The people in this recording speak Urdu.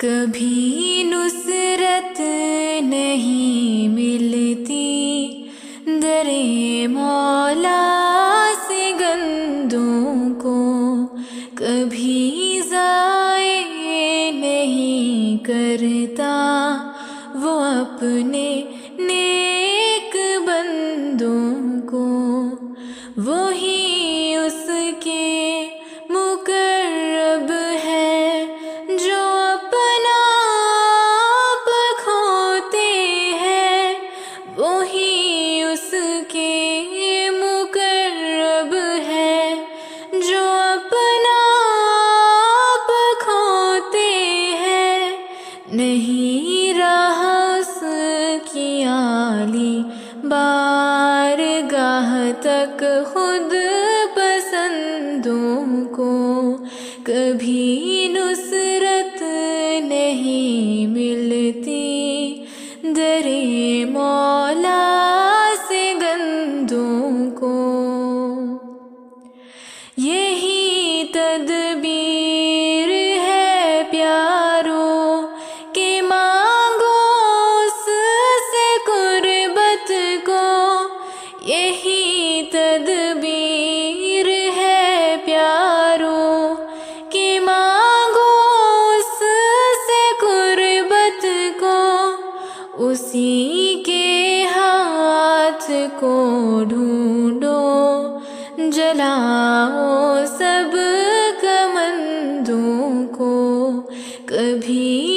کبھی نصرت نہیں ملتی در مولا سے گندوں کو، کبھی ضائع نہیں کرتا وہ اپنے نیک بندوں کو، وہی اس کے مقرب ہے جو اپنا آپ کھوتے ہیں، وہی اس کے مقرب ہے جو اپنا آپ کھوتے ہیں، نہیں رہا اس کی عالی بارگاہ تک خود پسندوں کو، کبھی نصرت نہیں ملتی در مولا سے گندوں کو، یہی تدبیر ہے پیاروں کہ مانگو اس سے قربت کو، یہی تدبیر ہے پیاروں کہ مانگو اس سے قربت کو، اسی کے ہاتھ کو ڈھونڈو جلاؤ سب کمندوں کو، کبھی